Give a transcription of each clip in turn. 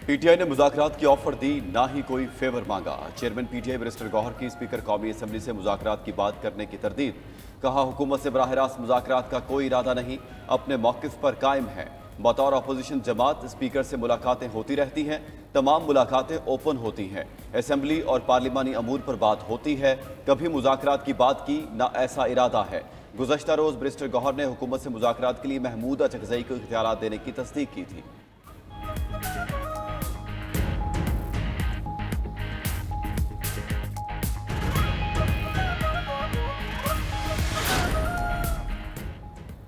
PTI ने मुज़ाकरात की offer दी, ना ही कोई फेवर मांगा। चेयरमैन पीटीआई बैरिस्टर गौहर की स्पीकर कौमी असम्बली से मुज़ाकरात की बात करने की तरदीद। कहा, हुकूमत से बराह रास्त मुज़ाकरात का कोई इरादा नहीं, अपने मौक़िफ़ पर कायम है। बतौर अपोजिशन जमात स्पीकर से मुलाकातें होती रहती हैं, तमाम मुलाकातें ओपन होती हैं, असम्बली और पार्लिमानी अमूर पर बात होती है, कभी मुज़ाकरात की बात की ना ऐसा इरादा है। गुज़श्ता रोज़ बैरिस्टर गौहर ने हुकूमत से मुज़ाकरात के लिए महमूद अचकज़ई को इख्तियारात देने की तस्दीक की थी।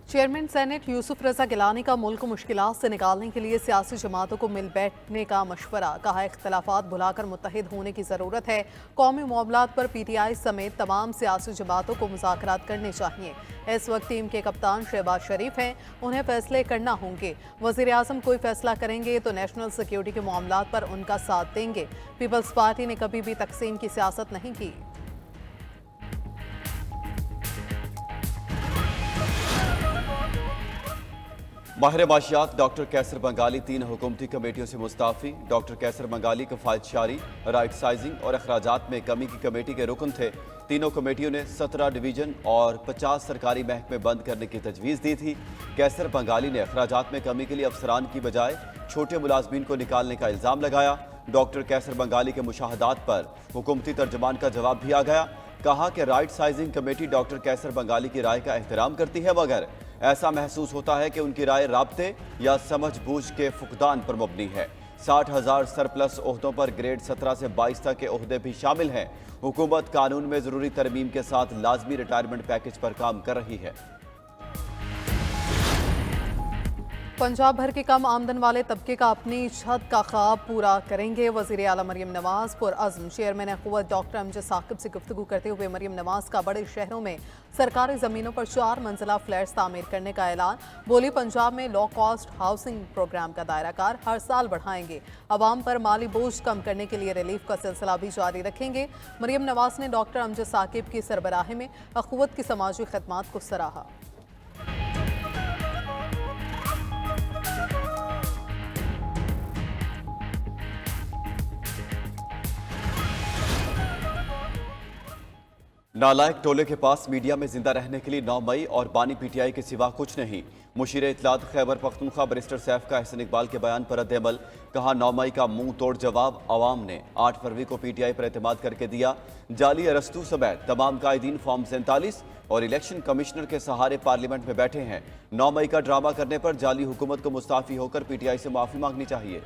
चेयरमैन सेनेट यूसुफ रजा गिलानी का मुल्क को मुश्किलात से निकालने के लिए सियासी जमातों को मिल बैठने का मशवरा। कहा, इख्तलाफात भुलाकर मुत्तहिद होने की ज़रूरत है। कौमी मामलात पर पीटीआई समेत तमाम सियासी जमातों को मुज़ाकरात करने चाहिए। इस वक्त टीम के कप्तान शहबाज शरीफ हैं, उन्हें फैसले करना होंगे। वज़ीर आज़म कोई फैसला करेंगे तो नेशनल सिक्योरिटी के मामलात पर उनका साथ देंगे। पीपल्स पार्टी ने कभी भी तकसीम की सियासत नहीं की। माहिर माशियात डॉक्टर कैसर बंगाली 3 हुकूमती कमेटियों से मुस्ताफ़ी। डॉक्टर कैसर बंगाली कफ़ायत शारी, राइट साइजिंग और अखराजात में कमी की कमेटी के रुकन थे। तीनों कमेटियों ने 17 डिवीज़न और 50 सरकारी महकमे बंद करने की तजवीज़ दी थी। कैसर बंगाली ने अखराजात में कमी के लिए अफसरान की बजाय छोटे मुलाजमीन को निकालने का इल्ज़ाम लगाया। डॉक्टर कैसर बंगाली के मुशाहदात पर हुकूमती तर्जमान का जवाब भी आ गया। कहा कि राइट साइजिंग कमेटी डॉक्टर कैसर बंगाली की राय का एहतराम करती है, मगर ऐसा महसूस होता है कि उनकी राय राब्ते या समझबूझ के फुकदान पर मबनी है। 60,000 सरप्लस ओहदों पर ग्रेड 17 से 22 तक के ओहदे भी शामिल हैं। हुकूमत कानून में ज़रूरी तरमीम के साथ लाजमी रिटायरमेंट पैकेज पर काम कर रही है। पंजाब भर के कम आमदन वाले तबके का अपनी छत का ख्वाब पूरा करेंगे। वज़ीर आला मरियम नवाज पुरअज़्म। चेयरमैन हुकूमत डॉक्टर अमजद साकिब से गुफ्तगू करते हुए मरियम नवाज का बड़े शहरों में सरकारी ज़मीनों पर 4 मंजिला फ्लैट्स तामीर करने का ऐलान। बोली, पंजाब में लो कॉस्ट हाउसिंग प्रोग्राम का दायराकार हर साल बढ़ाएंगे। अवाम पर माली बोझ कम करने के लिए रिलीफ का सिलसिला भी जारी रखेंगे। मरियम नवाज ने डॉक्टर अमजद साकिब की सरबराही में हुकूमत की समाजी खदमात को सराहा। नालायक टोले के पास मीडिया में जिंदा रहने के लिए 9 मई और बानी पीटीआई के सिवा कुछ नहीं। मुशीर इत्तलात खैबर पख्तूनख्वा बैरिस्टर सैफ का अहसन इकबाल के बयान पर रद्द-ए-अमल। कहा, 9 मई का मुंह तोड़ जवाब अवाम ने 8 फरवरी को पीटीआई पर एतमाद करके दिया। जाली अरस्तू समेत तमाम कायदीन फॉर्म 47 और इलेक्शन कमिश्नर के सहारे पार्लियामेंट में बैठे हैं। 9 मई का ड्रामा करने पर जाली हुकूमत को मुस्ताफी होकर पीटीआई से माफी मांगनी चाहिए।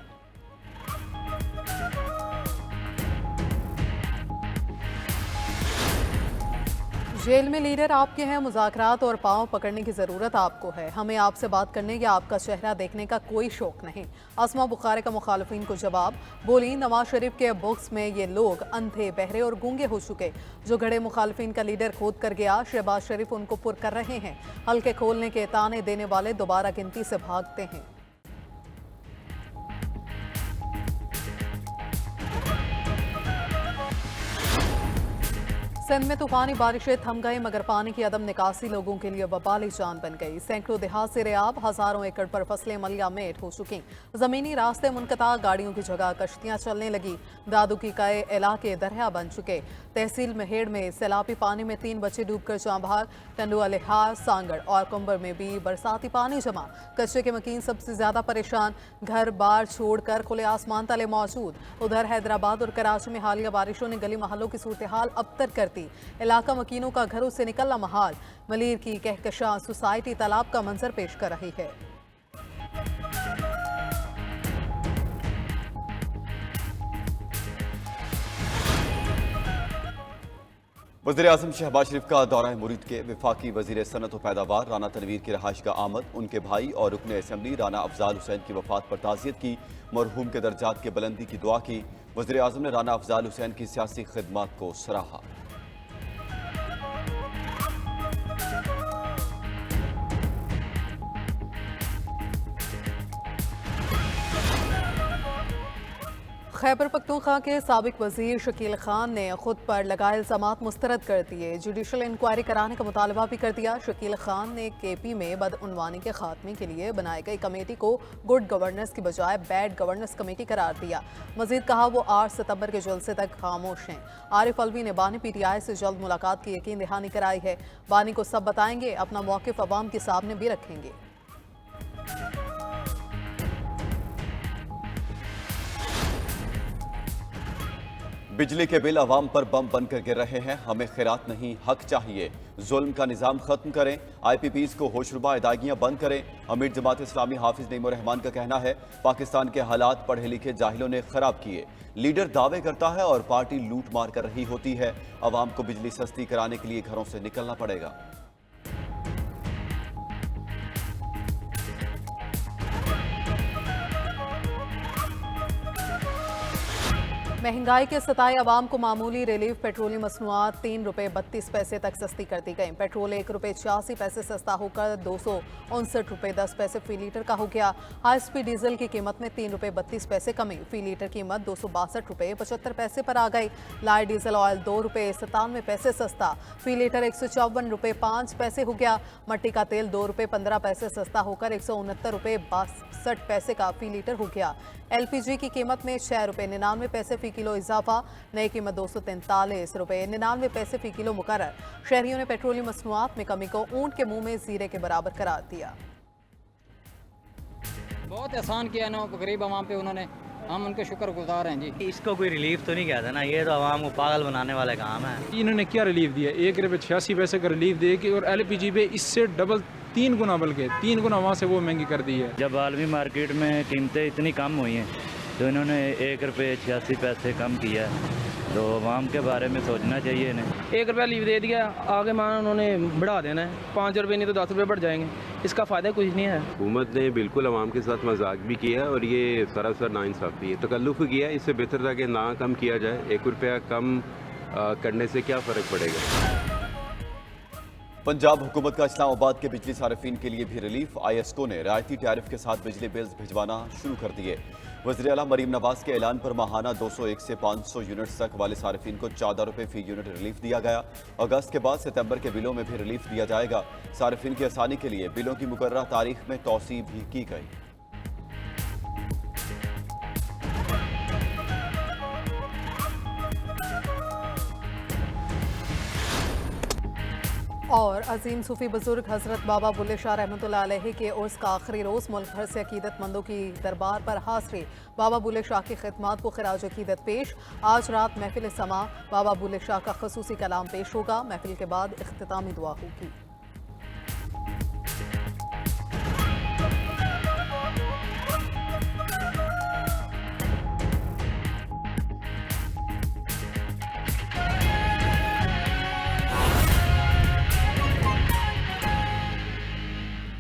जेल में लीडर आपके हैं, मुज़ाकरात और पांव पकड़ने की ज़रूरत आपको है। हमें आपसे बात करने या आपका चेहरा देखने का कोई शौक नहीं। अस्मा बुखारी का मुखालिफिन को जवाब। बोली, नवाज शरीफ के बुक्स में ये लोग अंधे, बहरे और गूंगे हो चुके। जो घड़े मुखालिफिन का लीडर खोद कर गया, शहबाज शरीफ उनको पुर कर रहे हैं। हल्के खोलने के ताने देने वाले दोबारा गिनती से भागते हैं। सिंध में तूफानी बारिशें थम गई, मगर पानी की अदम निकासी लोगों के लिए वबाली जान बन गई। सैकड़ों देहात से रेआब, हजारों एकड़ पर फसलें मलिया मेट हो चुकी। जमीनी रास्ते मुनक़ता, गाड़ियों की जगह कश्तियां चलने लगी। दादू की कई इलाके दरिया बन चुके। तहसील मेहेड़ में सैलाबी पानी में 3 बच्चे डूबकर जाँ बहक। टंडुआ, लिहार, सांगड़ और कुंबर में भी बरसाती पानी जमा। कच्चे के मकीन सबसे ज्यादा परेशान, घर बार छोड़कर खुले आसमान तले मौजूद। उधर हैदराबाद और कराची में हालिया बारिशों ने गली मोहल्लों की सूरत हाल अबतर कर दी। इलाका मकीनों का घरों से निकलना महाल। मलीर की कहकशां सोसाइटी तालाब का मंजर पेश कर रही है। वज़ीर आज़म शहबाज शरीफ का दौरा मुरीद के वफाकी वज़ीर सनत व पैदावार राना तनवीर की रहाइश का आमद। उनके भाई और रुकन असम्बली राना अफजाल हुसैन की वफात पर ताज़ियत की। मरहूम के दर्जात के बुलंदी की दुआ की। वज़ीर आज़म ने राना अफजाल हुसैन की सियासी खिदमत को सराहा। खैबर पख्तूनख्वा के साबिक वजीर शकील खान ने खुद पर लगाए इल्जामात मुस्तरद कर दिए। जुडिशल इंक्वायरी कराने का मुतालबा भी कर दिया। शकील खान ने केपी में बदउनवानी के खात्मे के लिए बनाई गई कमेटी को गुड गवर्नेंस की बजाय बैड गवर्नेंस कमेटी करार दिया। मजीद कहा वो 8 सितंबर के जलसे तक खामोश हैं। आरिफ अलवी ने बानी PTI से जल्द मुलाकात की यकीन दहानी कराई है। बानी को सब बताएंगे, अपना मौक़िफ़ अवाम के सामने भी रखेंगे। बिजली के बिल अवाम पर बम बनकर गिर रहे हैं। हमें खैरात नहीं, हक चाहिए। जुल्म का निज़ाम खत्म करें। IPPs को होशरुबा अदायगियां बंद करें। अमीर जमात इस्लामी हाफिज नईम रहमान का कहना है पाकिस्तान के हालात पढ़े लिखे जाहिलों ने खराब किए। लीडर दावे करता है और पार्टी लूट मार कर रही होती है। अवाम को बिजली सस्ती कराने के लिए घरों से निकलना पड़ेगा। महंगाई के सताए अवाम को मामूली रिलीफ। पेट्रोलियम मसनूआत 3 रुपये 32 पैसे तक सस्ती कर दी गई। पेट्रोल 1 रुपये 86 पैसे सस्ता होकर 259 रुपये 10 पैसे फी लीटर का हो गया। हाई स्पीड डीजल की कीमत में 3 रुपये 32 पैसे कमी। फी लीटर कीमत 262 रुपये 75 पैसे पर आ गई। लाइट डीजल ऑयल 2 रुपये 97 पैसे सस्ता, फी लीटर 154 रुपये 5 पैसे हो गया। मट्टी का तेल 2 रुपये 15 पैसे सस्ता होकर 169 रुपये 62 पैसे का फी लीटर हो गया। LPG की कीमत में 6 रुपये 99 पैसे फी किलो इजाफा, नई कीमत 243 रुपये 99 पैसे फी किलो मुकर्रर। शहरियों ने पेट्रोलियम मसनूआत में कमी को ऊंट के मुंह में जीरे के बराबर करार दिया। बहुत एहसान किया ना गरीब आवाम पे उन्होंने, हम उनके शुक्रगुजार हैं जी। इसको कोई रिलीफ तो नहीं किया था ना, ये तो आवाम को पागल बनाने वाला काम है। इन्होंने क्या रिलीफ दिया? 1 रुपये 86 पैसे का रिलीफ दे के और LPG पे इससे डबल 3 गुना, बल्कि 3 गुना वहाँ से वो महंगी कर दी है। जब आलमी मार्केट में कीमतें इतनी कम हुई हैं तो इन्होंने 1 रुपये 86 पैसे कम किया है, तो आवाम के बारे में सोचना चाहिए इन्हें। 1 रुपया लीव दे दिया, आगे मान उन्होंने बढ़ा देना है 5 रुपये, नहीं तो 10 रुपये बढ़ जाएंगे। इसका फ़ायदा कुछ नहीं है। हुकूमत ने बिल्कुल आवाम के साथ मजाक भी किया और ये सरासर नाइंसाफ़ी है। तकल्लुफ़ किया, इससे बेहतर था कि ना कम किया जाए। 1 रुपया कम करने से क्या फ़र्क पड़ेगा। पंजाब हुकूमत का इस्लामाबाद के बिजली सार्फिन के लिए भी रिलीफ। IESCO ने रियायती टैरिफ के साथ बिजली बिल्स भिजवाना शुरू कर दिए। वज़ीर आला मरीम नवाज के ऐलान पर माहाना 201 से 500 यूनिट्स तक वाले सार्फिन को 14 रुपये फी यूनिट रिलीफ दिया गया। अगस्त के बाद सितंबर के बिलों में भी रिलीफ दिया जाएगा। सार्फिन की आसानी के लिए बिलों की मुकर्ररा तारीख में तौसी भी की गई। और अजीम सूफी बुजुर्ग हजरत बाबा बुल्ले शाह रहमतुल्लाह अलैहि के उर्स का आखिरी रोज़ मुल्क भर से अकीदतमंदों की दरबार पर हाज़िरी। बाबा बुल्ले शाह की खिदमात को खिराज अकीदत पेश। आज रात महफिल समा बाबा बुल्ले शाह का खसूसी कलाम पेश होगा। महफिल के बाद इख्तितामी दुआ होगी।